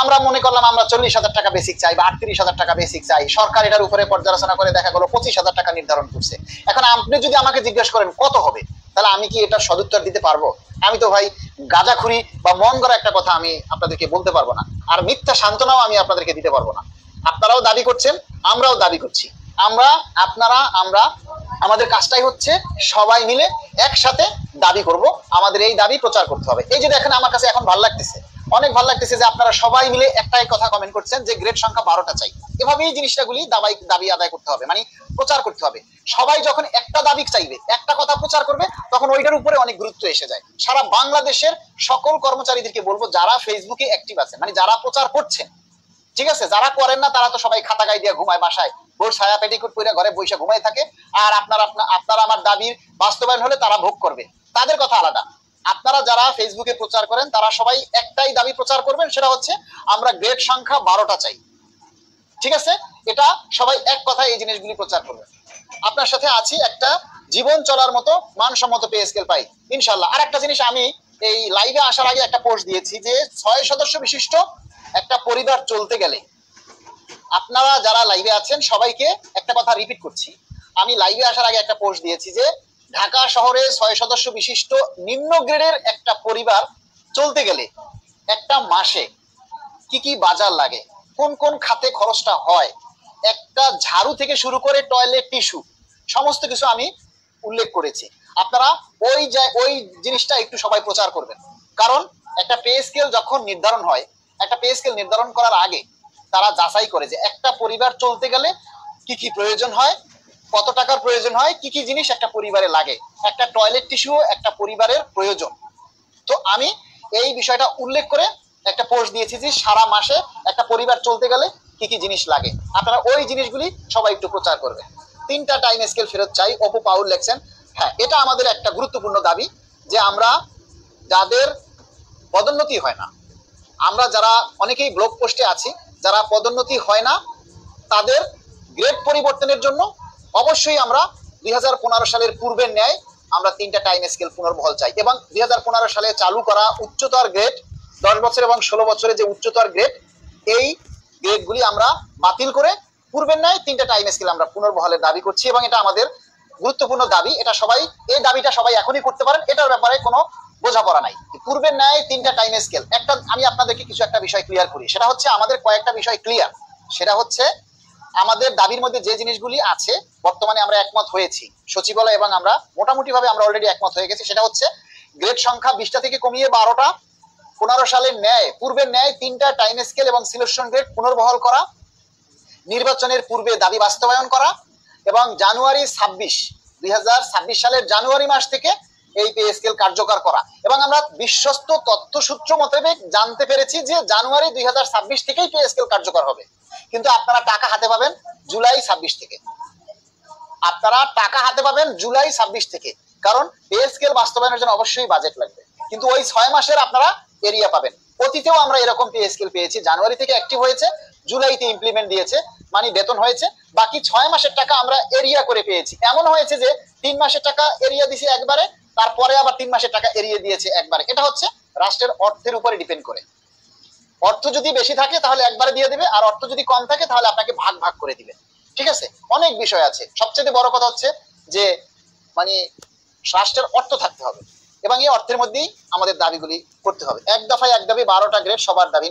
আমরা মনে করলাম আমরা 40,000 টাকা বেসিক চাই বা 38,000 টাকা বেসিক চাই, সরকার এটার উপরে পর্যালোচনা করে দেখা গেল 25,000 টাকা নির্ধারণ করছে। এখন আপনি যদি আমাকে জিজ্ঞেস করেন কত হবে, তাহলে আমি কি এটার সদুত্তর দিতে পারবো? আমি তো ভাই গাঁজাখুরি বা মন গড়া একটা কথা আমি আপনাদেরকে বলতে পারবো না, আর মিথ্যা সান্ত্বনাও আমি আপনাদেরকে দিতে পারবো না। আপনারাও দাবি করছেন, আমরাও দাবি করছি, আপনারা আমরা আমাদের কাজটাই হচ্ছে সবাই মিলে একসাথে দাবি করব, আমাদের এই দাবি প্রচার করতে হবে। এই যে দেখেন আমার কাছে এখন ভালো লাগতেছে, অনেক ভালো লাগতেছে যে আপনারা সবাই মিলে একটাই কথা কমেন্ট করছেন যে গ্রেড সংখ্যা 12টা চাই। এভাবেই জিনিসটাগুলি দাবি আদায় করতে হবে, মানে প্রচার করতে হবে। সবাই যখন একটা দাবি চাইবে, একটা কথা প্রচার করবে, তখন ওইটার উপরে অনেক গুরুত্ব এসে যায়। সারা বাংলাদেশের সকল কর্মচারীদেরকে বলবো যারা ফেসবুকে অ্যাক্টিভ আছে, মানে যারা প্রচার করছেন, ঠিক আছে, যারা করেন না তারা তো সবাই খাতা গায়ে দিয়ে ঘুমায়, বাসায় বোর ছায়া পেটিকুট পরে ঘরে বৈশা ঘুমায় থাকে। আর আপনারা আমার দাবির বাস্তবায়ন হলে তারা ভোগ করবে, তাদের কথা আলাদা। আপনারা যারা ফেসবুকে প্রচার করেন তারা সবাই একটাই দাবি প্রচার করবেন, সেটা হচ্ছে আমরা গ্রেড সংখ্যা 12টা চাই। ঠিক আছে, এটা সবাই এক কথায় এই জিনিসগুলি প্রচার করবেন। আপনার সাথে আছি, একটা জীবন চলার মতো মানসম্মত পে স্কেল পাই ইনশাল্লাহ। আর একটা জিনিস, আমি এই লাইভে আসার আগে একটা পোস্ট দিয়েছি যে 6 সদস্য বিশিষ্ট একটা পরিবার চলতে গেলে, আপনারা যারা লাইভে আছেন সবাইকে একটা কথা রিপিট করছি, আমি লাইভে আসার আগে একটা পোস্ট দিয়েছি যে ঢাকা শহরে 6 সদস্য বিশিষ্ট নিম্ন গ্রেডের একটা পরিবার চলতে গেলে একটা মাসে কি কি বাজার লাগে, কোন কোন খাতে খরচটা হয়, একটা ঝাড়ু থেকে শুরু করে টয়লেট টিস্যু সমস্ত কিছু আমি উল্লেখ করেছি। আপনারা ওই জিনিসটা একটু সবাই প্রচার করবেন, কারণ একটা পে স্কেল যখন নির্ধারণ হয়, একটা পে স্কেল নির্ধারণ করার আগে তারা যাচাই করে যে একটা পরিবার চলতে গেলে কি কি প্রয়োজন হয়, কত টাকার প্রয়োজন হয়, কি কি জিনিস একটা পরিবারে লাগে, একটা টয়লেট টিস্যুও একটা পরিবারের প্রয়োজন। তো আমি এই বিষয়টা উল্লেখ করে একটা পোস্ট দিয়েছি যে সারা মাসে একটা পরিবার চলতে গেলে কি কি জিনিস লাগে। আপনারা ওই জিনিসগুলি সবাই একটু প্রচার করবেন। 3টা টাইম স্কেল ফেরত চাই, অপু পাউল লেখছেন। হ্যাঁ, এটা আমাদের একটা গুরুত্বপূর্ণ দাবি যে আমরা যাদের পদোন্নতি হয় না, আমরা যারা অনেকেই ব্লগ পোস্টে আছি, যারা পদোন্নতি হয় না তাদের গ্রেড পরিবর্তনের জন্য অবশ্যই আমরা 2015 সালের পূর্বের ন্যায় আমরা 3টা টাইম স্কেল পুনর্বহাল চাই। এবং 2015 সালে চালু করা উচ্চতর গ্রেড 10 বছর এবং 16 বছরে যে উচ্চতর গ্রেড, এই গ্রেডগুলি আমরা বাতিল করে পূর্বের ন্যায় 3টা টাইম স্কেল আমরা পুনর্বহালের দাবি করছি। এবং এটা আমাদের গুরুত্বপূর্ণ দাবি, এটা সবাই, এই দাবিটা সবাই এখনই করতে পারেন, এটার ব্যাপারে কোনো বোঝাপড়া নাই। পূর্বের ন্যায় 3টা টাইম স্কেল। আমি আপনাদেরকে কিছু একটা বিষয় ক্লিয়ার করি, সেটা হচ্ছে আমাদের কয়েকটা বিষয় ক্লিয়ার। সেটা হচ্ছে আমাদের দাবির মধ্যে যে জিনিসগুলি আছে বর্তমানে আমরা একমত হয়েছি সচিবালয়, এবং আমরা মোটামুটি ভাবে আমরা অলরেডি একমত হয়ে গেছি। সেটা হচ্ছে গ্রেড সংখ্যা 20টা থেকে কমিয়ে 12টা, 15 সালের ন্যায় পূর্বের ন্যায় 3টা টাইম স্কেল এবং সিলেকশন গ্রেড পুনর্বহাল করা, নির্বাচনের পূর্বে দাবি বাস্তবায়ন করা, এবং জানুয়ারি 2026 সালের জানুয়ারি মাস থেকে এই পে স্কেল কার্যকর করা। এবং আমরা বিশ্বস্ত তথ্যসূত্র মোতাবেক জানতে পেরেছি যে জানুয়ারি 2026 থেকেই পে স্কেল কার্যকর হবে, কিন্তু আপনারা টাকা হাতে পাবেন জুলাই 26 থেকে। আপনারা টাকা হাতে পাবেন জুলাই 26 থেকে, কারণ পে স্কেল বাস্তবায়নের জন্য অবশ্যই বাজেট লাগবে, কিন্তু ওই 6 মাসের আপনারা এরিয়া পাবেন। অতীতেও আমরা এরকম পে স্কেল পেয়েছি, জানুয়ারি থেকে অ্যাক্টিভ হয়েছে, জুলাইতে ইমপ্লিমেন্ট দিয়েছে, মানে বেতন হয়েছে, বাকি 6 মাসের টাকা আমরা এরিয়া করে পেয়েছি। এমন হয়েছে যে 3 মাসের টাকা এরিয়া দিয়েছে একবারে, তারপরে আবার 3 মাসের টাকা এরিয়া দিয়েছে একবারে। এটা হচ্ছে রাষ্ট্রের অর্থের উপরে ডিপেন্ড করে। অর্থ যদি বেশি থাকে তাহলে একবারে দিয়ে দিবে, আর অর্থ যদি কম থাকে তাহলে আপনাকে ভাগ ভাগ করে দিবে। ঠিক আছে, অনেক বিষয় আছে। সবচেয়ে বড় কথা হচ্ছে যে মানে রাষ্ট্রের অর্থ থাকতে হবে, এবং এই অর্থের মধ্যেই আমাদের দাবিগুলি করতে হবে। এক দফায় এক দাবি 12টা গ্রেড সবার দাবি।